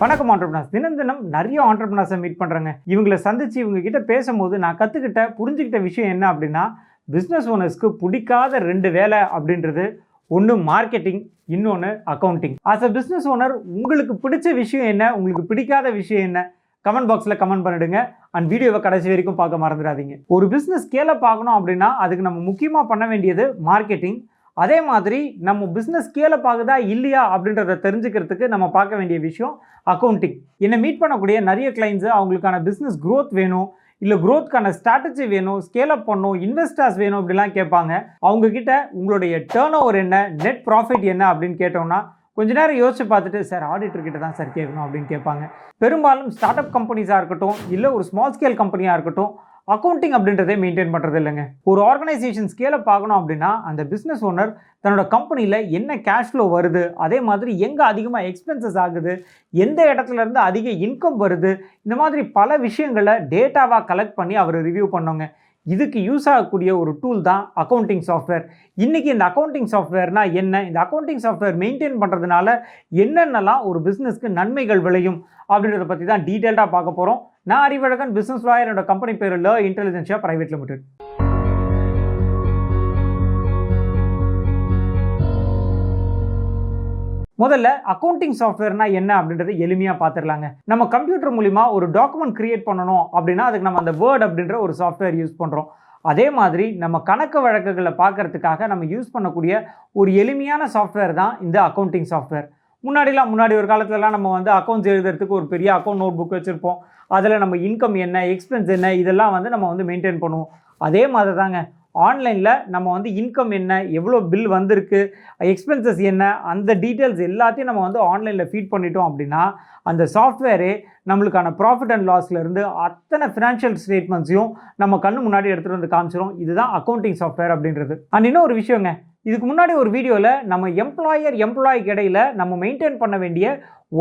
வணக்கம் ஆண்டர்பிரினர்ஸ். தினம் தினம் நிறைய ஆண்டர்பிரினர்ஸை மீட் பண்ணுறேங்க. இவங்களை சந்தித்து இவங்க கிட்ட பேசும்போது நான் புரிஞ்சுக்கிட்ட விஷயம் என்ன அப்படின்னா, பிஸ்னஸ் ஓனர்ஸ்க்கு பிடிக்காத 2 வேலை அப்படின்றது, ஒன்று மார்க்கெட்டிங், இன்னொன்று accounting. As a business owner உங்களுக்கு பிடிச்ச விஷயம் என்ன, உங்களுக்கு பிடிக்காத விஷயம் என்ன, கமெண்ட் பாக்ஸில் கமெண்ட் பண்ணிடுங்க. அண்ட் வீடியோவை கடைசி வரைக்கும் பார்க்க மறந்துடாதீங்க. ஒரு பிஸ்னஸ் ஸ்கேலை பார்க்கணும் அப்படின்னா அதுக்கு நம்ம முக்கியமாக பண்ண வேண்டியது மார்க்கெட்டிங். அதே மாதிரி நம்ம பிஸ்னஸ் ஸ்கேலை பார்க்குதா இல்லையா அப்படின்றத தெரிஞ்சுக்கிறதுக்கு நம்ம பார்க்க வேண்டிய விஷயம் அக்கௌண்டிங். என்னை மீட் பண்ணக்கூடிய நிறைய கிளைண்ட்ஸு அவங்களுக்கான பிஸ்னஸ் க்ரோத் வேணும், இல்லை க்ரோத்க்கான ஸ்ட்ராட்டஜி வேணும், ஸ்கேலப் பண்ணணும், இன்வெஸ்டர்ஸ் வேணும் அப்படிலாம் கேட்பாங்க. அவங்கக்கிட்ட உங்களுடைய டேர்ன் ஓவர் என்ன, நெட் ப்ராஃபிட் என்ன அப்படின்னு கேட்டோம்னா கொஞ்ச நேரம் யோசிச்சு பார்த்துட்டு, சார் ஆடிட்டர்கிட்ட தான் சார் கேட்கணும் அப்படின்னு கேட்பாங்க. பெரும்பாலும் ஸ்டார்ட் அப் கம்பெனிஸாக இருக்கட்டும், இல்லை ஒரு ஸ்மால் ஸ்கேல் கம்பெனியாக இருக்கட்டும், அக்கௌண்டிங் அப்படின்றதே மெயின்டைன் பண்ணுறது இல்லைங்க. ஒரு ஆர்கனைசேஷன் ஸ்கேலை பார்க்கணும் அப்படின்னா அந்த பிஸ்னஸ் ஓனர் தன்னோட கம்பெனியில் என்ன கேஷ் ஃப்ளோ வருது, அதே மாதிரி எங்கே அதிகமாக எக்ஸ்பென்சஸ் ஆகுது, எந்த இடத்துலேருந்து அதிக இன்கம் வருது, இந்த மாதிரி பல விஷயங்களை டேட்டாவாக கலெக்ட் பண்ணி அவர் ரிவ்யூ பண்ணோங்க. இதுக்கு யூஸ் ஆகக்கூடிய ஒரு டூல் தான் அக்கௌண்டிங் சாஃப்ட்வேர். இன்றைக்கி இந்த அக்கௌண்டிங் சாஃப்ட்வேர்னால் என்ன, இந்த அக்கௌண்டிங் சாஃப்ட்வேர் மெயின்டைன் பண்ணுறதுனால என்னென்னலாம் ஒரு பிஸ்னஸ்க்கு நன்மைகள் விளையும் அப்படின்றத பற்றி தான் டீட்டெயில்டாக பார்க்க போகிறோம். நான் அறிவழகன், பிஸ்னஸ் லாயர். என்னோட கம்பெனி பேர் ல இன்டெலிஜென்ஷியா பிரைவேட் லிமிடெட். முதல்ல அக்கௌண்டிங் சாஃப்ட்வேர்னா என்ன அப்படின்றத எளிமையாக பார்த்துடலாங்க. நம்ம கம்ப்யூட்டர் மூலிமா ஒரு டாக்குமெண்ட் கிரியேட் பண்ணணும் அப்படின்னா அதுக்கு நம்ம அந்த வேர்ட் அப்படின்ற ஒரு சாஃப்ட்வேர் யூஸ் பண்ணுறோம். அதே மாதிரி நம்ம கணக்கு வழக்குகளை பார்க்கறதுக்காக நம்ம யூஸ் பண்ணக்கூடிய ஒரு எளிமையான சாஃப்ட்வேர் தான் இந்த அக்கௌண்டிங் சாஃப்ட்வேர். முன்னாடி ஒரு காலத்துலலாம் நம்ம அக்கௌண்ட்ஸ் எழுதுறதுக்கு ஒரு பெரிய அக்கௌண்ட் நோட் புக் வச்சுருப்போம். அதில் நம்ம இன்கம் என்ன, எக்ஸ்பென்ஸ் என்ன, இதெல்லாம் நம்ம மெயின்டைன் பண்ணுவோம். அதே மாதிரி தாங்க ஆன்லைனில் நம்ம இன்கம் என்ன, எவ்வளோ பில் வந்திருக்கு, எக்ஸ்பென்சஸ் என்ன, அந்த டீட்டெயில்ஸ் எல்லாத்தையும் நம்ம ஆன்லைனில் ஃபீட் பண்ணிட்டோம் அப்படின்னா அந்த சாஃப்ட்வேரே நம்மளுக்கான ப்ராஃபிட் அண்ட் லாஸ்லேருந்து அத்தனை ஃபினான்ஷியல் ஸ்டேட்மெண்ட்ஸையும் நம்ம கண்ணு முன்னாடி எடுத்துகிட்டு வந்து காமிச்சிடும். இதுதான் அக்கௌண்டிங் சாஃப்ட்வேர் அப்படின்றது. அண்ட் இன்னும் ஒரு விஷயங்க, இதுக்கு முன்னாடி ஒரு வீடியோவில் நம்ம எம்ப்ளாய்க்கு இடையில் நம்ம மெயின்டைன் பண்ண வேண்டிய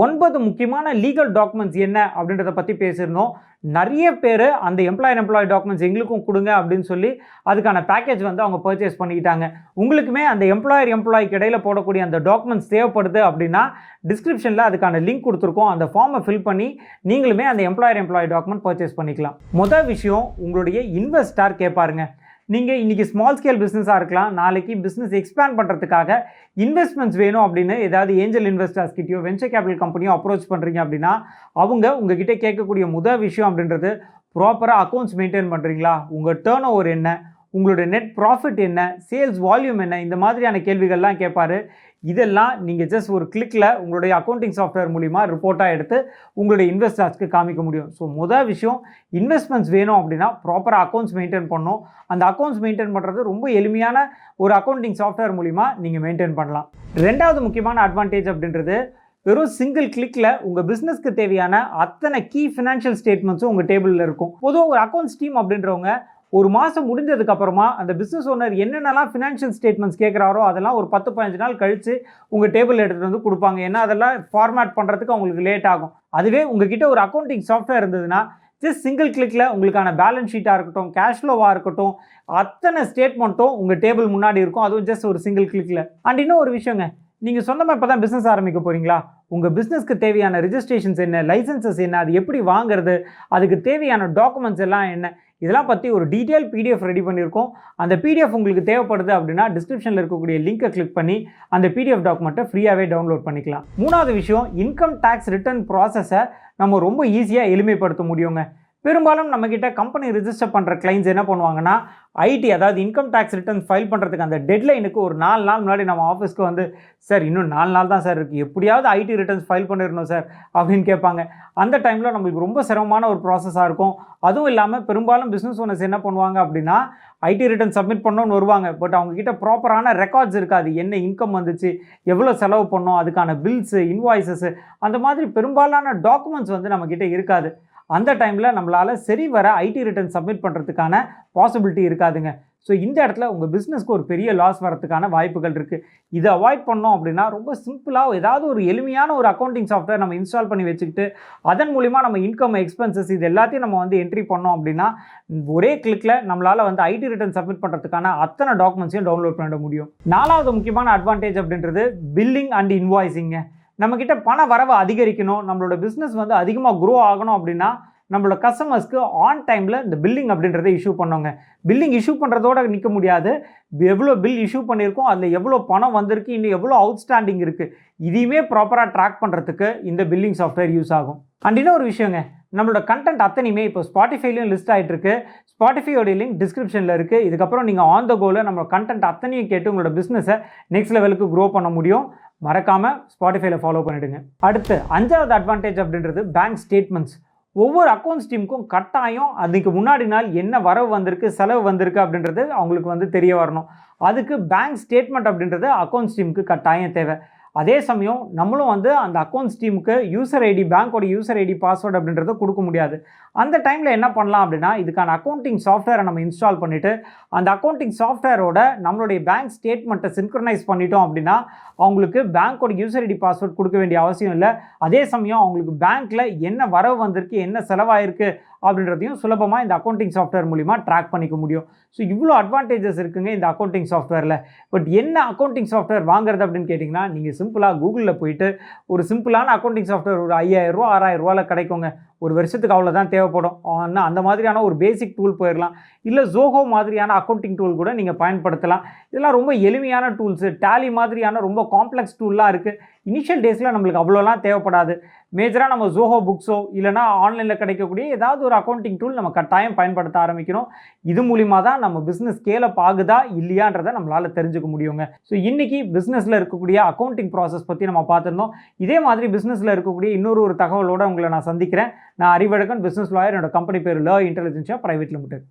9 முக்கியமான லீகல் டாக்குமெண்ட்ஸ் என்ன அப்படின்றத பற்றி பேசியிருந்தோம். நிறைய பேர் அந்த எம்ப்ளாய் டாக்குமெண்ட்ஸ் எங்களுக்கும் கொடுங்க அப்படின்னு சொல்லி அதுக்கான பேக்கேஜ் அவங்க பர்ச்சேஸ் பண்ணிக்கிட்டாங்க. உங்களுக்குமே அந்த எம்ப்ளாய்க்கு இடையில் போடக்கூடிய அந்த டாக்குமெண்ட்ஸ் தேவைப்படுது அப்படின்னா டிஸ்கிரிப்ஷனில் அதுக்கான லிங்க் கொடுத்துருக்கோம். அந்த ஃபார்மை ஃபில் பண்ணி நீங்களுமே அந்த எம்ப்ளாய் டாக்குமெண்ட் பர்ச்சேஸ் பண்ணிக்கலாம். முதல் விஷயம், உங்களுடைய இன்வெஸ்டர் கேட்பாருங்க. நீங்கள் இன்றைக்கி ஸ்மால் ஸ்கேல் பிஸ்னஸாக இருக்கலாம், நாளைக்கு பிஸ்னஸ் எக்ஸ்பேண்ட் பண்ணுறதுக்காக இன்வெஸ்ட்மெண்ட்ஸ் வேணும் அப்படின்னு ஏதாவது ஏஞ்சல் இன்வெஸ்டர்ஸ் கிட்டயோ வெஞ்சர் கேபிட்டல் கம்பெனியோ அப்ரோச் பண்ணுறீங்க அப்படின்னா அவங்க உங்ககிட்ட கேட்கக்கூடிய முதல் விஷயம் அப்படின்றது, ப்ராப்பராக அக்கௌண்ட்ஸ் மெயின்டைன் பண்ணுறீங்களா, உங்கள் டேர்ன் ஓவர் என்ன, உங்களுடைய நெட் ப்ராஃபிட் என்ன, சேல்ஸ் வால்யூம் என்ன, இந்த மாதிரியான கேள்விகள்லாம் கேட்பார். இதெல்லாம் நீங்கள் ஜஸ்ட் ஒரு கிளிக்கில் உங்களுடைய அக்கௌண்டிங் சாஃப்ட்வேர் மூலிமா ரிப்போர்ட்டாக எடுத்து உங்களுடைய இன்வெஸ்டர்ஸ்க்கு காமிக்க முடியும். ஸோ முதல் விஷயம், இன்வெஸ்ட்மெண்ட்ஸ் வேணும் அப்படின்னா ப்ராப்பராக அக்கௌண்ட்ஸ் மெயின்டைன் பண்ணணும். அந்த அக்கௌண்ட்ஸ் மெயின்டைன் பண்ணுறது ரொம்ப எளிமையான ஒரு அக்கௌண்டிங் சாஃப்ட்வேர் மூலிமா நீங்கள் மெயின்டைன் பண்ணலாம். ரெண்டாவது முக்கியமான அட்வான்டேஜ் அப்படின்றது, வெறும் சிங்கிள் கிளிக்கில் உங்கள் பிஸ்னஸ்க்கு தேவையான அத்தனை கீ ஃபினான்ஷியல் ஸ்டேட்மெண்ட்ஸும் உங்கள் டேபிளில் இருக்கும். பொதுவாக ஒரு அக்கௌண்ட்ஸ் டீம் அப்படின்றவங்க ஒரு மாதம் முடிஞ்சதுக்கப்புறமா அந்த பிஸ்னஸ் ஓனர் என்னென்னலாம் ஃபினான்ஷியல் ஸ்டேட்மெண்ட்ஸ் கேட்குறாரோ அதெல்லாம் ஒரு 10-15 நாள் கழித்து உங்கள் டேபிள் எடுத்துகிட்டு வந்து கொடுப்பாங்க. ஏன்னா அதெல்லாம் ஃபார்மேட் பண்ணுறதுக்கு அவங்களுக்கு லேட் ஆகும். அதுவே உங்ககிட்ட ஒரு அக்கௌண்டிங் சாஃப்ட்வேர் இருந்ததுன்னா ஜஸ்ட் சிங்கிள் கிளிக்கில் உங்களுக்கான பேலன்ஸ் ஷீட்டாக இருக்கட்டும், கேஷ் ஃப்ளோவாக இருக்கட்டும், அத்தனை ஸ்டேட்மெண்ட்டும் உங்கள் டேபிள் முன்னாடி இருக்கும். அதுவும் ஜஸ்ட் ஒரு சிங்கிள் கிளிக்கில். அண்ட் இன்னும் ஒரு விஷயங்க, நீங்கள் சொந்தமாக இப்போ தான் பிஸ்னஸ் ஆரம்பிக்க போகிறீங்களா, உங்கள் பிஸ்னஸ்க்கு தேவையான ரிஜிஸ்ட்ரேஷன்ஸ் என்ன, லைசன்சஸ் என்ன, அது எப்படி வாங்குறது, அதுக்கு தேவையான டாக்குமெண்ட்ஸ் எல்லாம் என்ன, இதெல்லாம் பற்றி ஒரு டீட்டெயில் PDF ரெடி பண்ணியிருக்கோம். அந்த PDF உங்களுக்கு தேவைப்படுது அப்படின்னா டிஸ்கிரிப்ஷனில் இருக்கக்கூடிய லிங்கை கிளிக் பண்ணி அந்த PDF டாக்குமெண்ட்டை ஃப்ரீயாகவே டவுன்லோட் பண்ணிக்கலாம். மூணாவது விஷயம், இன்கம் டேக்ஸ் ரிட்டர்ன் ப்ராசஸை நம்ம ரொம்ப ஈஸியாக எளிமைப்படுத்த முடியுங்க. பெரும்பாலும் நம்மக்கிட்ட கம்பெனி ரிஜிஸ்டர் பண்ணுற கிளைண்ட்ஸ் என்ன பண்ணுவாங்கன்னா, ஐடி அதாவது இன்கம் டேக்ஸ் ரிட்டர்ன் ஃபைல் பண்ணுறதுக்கு அந்த டெட்லைனுக்கு ஒரு 4 நாள் முன்னாடி நம்ம ஆஃபீஸ்க்கு சார் இன்னும் 4 நாள் தான் சார் இருக்குது, எப்படியாவது ஐடி ரிட்டர்ன்ஸ் ஃபைல் பண்ணிடணும் சார் அப்படின்னு கேட்பாங்க. அந்த டைமில் நம்மளுக்கு ரொம்ப சிரமமான ஒரு ப்ராசஸாக இருக்கும். அதுவும் இல்லாமல் பெரும்பாலும் பிஸ்னஸ் ஓனர்ஸ் என்ன பண்ணுவாங்க அப்படின்னா, ஐடி ரிட்டர்ன் சப்மிட் பண்ணணும்னு வருவாங்க. பட் அவங்கக்கிட்ட ப்ராப்பரான ரெக்கார்ட்ஸ் இருக்காது. என்ன இன்கம் வந்துச்சு, எவ்வளோ செலவு பண்ணோம், அதுக்கான பில்ஸு, இன்வாய்ஸஸ், அந்த மாதிரி பெரும்பாலான டாக்குமெண்ட்ஸ் நம்மக்கிட்ட இருக்காது. அந்த டைமில் நம்மளால் சரி வர ஐடி ரிட்டர்ன் சப்மிட் பண்ணுறதுக்கான பாசிபிலிட்டி இருக்காதுங்க. ஸோ இந்த இடத்துல உங்கள் பிஸ்னஸ்க்கு ஒரு பெரிய லாஸ் வரதுக்கான வாய்ப்புகள் இருக்குது. இதை அவாய்ட் பண்ணோம் அப்படின்னா ரொம்ப சிம்பிளாக ஏதாவது ஒரு எளிமையான ஒரு அக்கௌண்டிங் சாஃப்ட்வேர் நம்ம இன்ஸ்டால் பண்ணி வச்சுக்கிட்டு அதன் மூலிமா நம்ம இன்கம், எக்ஸ்பென்சஸ் இது எல்லாத்தையும் நம்ம என்ட்ரி பண்ணோம் அப்படின்னா ஒரே கிளிக்கில் நம்மளால் ஐடி ரிட்டர்ன் சப்மிட் பண்ணுறதுக்கான அத்தனை டாக்குமெண்ட்ஸையும் டவுன்லோட் பண்ண முடியும். நாலாவது முக்கியமான அட்வான்டேஜ் அப்படின்றது பில்லிங் அண்ட் இன்வாய்ஸிங்க. நம்மக்கிட்ட பண வரவு அதிகரிக்கணும், நம்மளோட பிஸ்னஸ் வந்து அதிகமாக க்ரோ ஆகணும் அப்படின்னா நம்மளோட கஸ்டமர்ஸ்க்கு ஆன் டைமில் இந்த பில்லிங் அப்படின்றத இஷ்யூ பண்ணோங்க. பில்லிங் இஷ்யூ பண்ணுறதோட நிற்க முடியாது. எவ்வளோ பில் இஷ்யூ பண்ணியிருக்கோம், அதில் எவ்வளோ பணம் வந்திருக்கு, இன்னும் எவ்வளோ அவுட்ஸ்டாண்டிங் இருக்குது, இதையுமே ப்ராப்பராக ட்ராக் பண்ணுறதுக்கு இந்த பில்லிங் சாஃப்ட்வேர் யூஸ் ஆகும். அண்ட் இன்னொரு விஷயங்க, நம்மளோட கண்டென்ட் அத்தனையுமே இப்போ ஸ்பாட்டிஃபைலையும் லிஸ்ட் ஆகிட்டு இருக்கு. ஸ்பாட்டிஃபையோட லிங்க் டிஸ்கிரிப்ஷனில் இருக்குது. இதுக்கப்புறம் நீங்கள் ஆன் த கோவில் நம்மளோட கண்டென்ட் அத்தனையும் கேட்டு உங்களோட பிஸ்னஸை நெக்ஸ்ட் லெவலுக்கு க்ரோ பண்ண முடியும். மறக்காமல் ஸ்பாட்டிஃபைல ஃபாலோ பண்ணிவிடுங்க. அடுத்து 5வது அட்வான்டேஜ் அப்படின்றது பேங்க் ஸ்டேட்மெண்ட்ஸ். ஒவ்வொரு அக்கௌண்ட்ஸ் டீமுக்கும் கட்டாயம் அதுக்கு முன்னாடி நாள் என்ன வரவு வந்திருக்கு, செலவு வந்திருக்கு அப்படின்றது அவங்களுக்கு வந்து தெரிய வரணும். அதுக்கு பேங்க் ஸ்டேட்மெண்ட் அப்படின்றது அக்கௌண்ட்ஸ் டீமுக்கு கட்டாயம் தேவை. அதே சமயம் நம்மளும் வந்து அந்த அக்கௌண்ட்ஸ் டீமுக்கு யூசர் ஐடி, பேங்க்கோட யூசர் ஐடி, பாஸ்வேர்டு அப்படின்றத கொடுக்க முடியாது. அந்த டைமில் என்ன பண்ணலாம் அப்படின்னா, இதுக்கான அக்கௌண்டிங் சாஃப்ட்வேரை நம்ம இன்ஸ்டால் பண்ணிவிட்டு அந்த அக்கௌண்டிங் சாஃப்ட்வேரோட நம்மளுடைய பேங்க் ஸ்டேட்மெண்ட்டை சின்க்ரனைஸ் பண்ணிட்டோம் அப்படின்னா அவங்களுக்கு பேங்க்கோட யூசர் ஐடி, பாஸ்வேர்ட் கொடுக்க வேண்டிய அவசியம் இல்லை. அதே சமயம் அவங்களுக்கு பேங்க்கில் என்ன வரவு வந்திருக்கு, என்ன செலவாயிருக்கு அப்படின்றதையும் சுலபமாக இந்த அக்கௌண்டிங் சாஃப்ட்வேர் மூலிமா ட்ராக் பண்ணிக்க முடியும். ஸோ இவ்வளோ அட்வான்டேஜஸ் இருக்குங்க இந்த அக்கௌண்டிங் சாஃப்ட்வேரில். பட் என்ன அக்கௌண்டிங் சாஃப்ட்வேர் வாங்குறது அப்படின்னு கேட்டிங்கன்னா, நீங்கள் சிம்பிளாக கூகுளில் போயிட்டு ஒரு சிம்பிளான அக்கௌண்டிங் சாஃப்ட்வேர் ஒரு 5000 ரூபா 6000 ரூபாயில் கிடைக்குங்க. ஒரு வருஷத்துக்கு அவ்வளோதான் தேவைப்படும். ஆனால் அந்த மாதிரியான ஒரு பேசிக் டூல் போயிடலாம். இல்லை ஜோஹோ மாதிரியான அக்கௌண்டிங் டூல் கூட நீங்கள் பயன்படுத்தலாம். இதெல்லாம் ரொம்ப எளிமையான டூல்ஸு. டேலி மாதிரியான ரொம்ப காம்ப்ளெக்ஸ் டூல்லாம் இருக்குது. இனிஷியல் டேஸில் நம்மளுக்கு அவ்வளோலாம் தேவைப்படாது. மேஜராக நம்ம ஜோஹோ புக்ஸோ இல்லைனா ஆன்லைனில் கிடைக்கக்கூடிய ஏதாவது ஒரு அக்கௌண்டிங் டூல் நம்ம கட்டாயம் பயன்படுத்த ஆரம்பிக்கணும். இது மூலிமா தான் நம்ம பிஸ்னஸ் ஸ்கேல் அப் ஆகுதா இல்லையான்றதை நம்மளால் தெரிஞ்சுக்க முடியுங்க. ஸோ இன்றைக்கி பிஸ்னஸில் இருக்கக்கூடிய அக்கௌண்டிங் ப்ராசஸ் பற்றி நம்ம பார்த்துருந்தோம். இதே மாதிரி பிஸ்னஸில் இருக்கக்கூடிய இன்னொரு தகவலோடு உங்களை நான் சந்திக்கிறேன். நான் அறிவழகன், பிஸ்னஸ் லாயர். என்னோட கம்பெனி பேர் ல இன்டெலிஜென்ஷியா பிரைவேட் லிமிடெட்.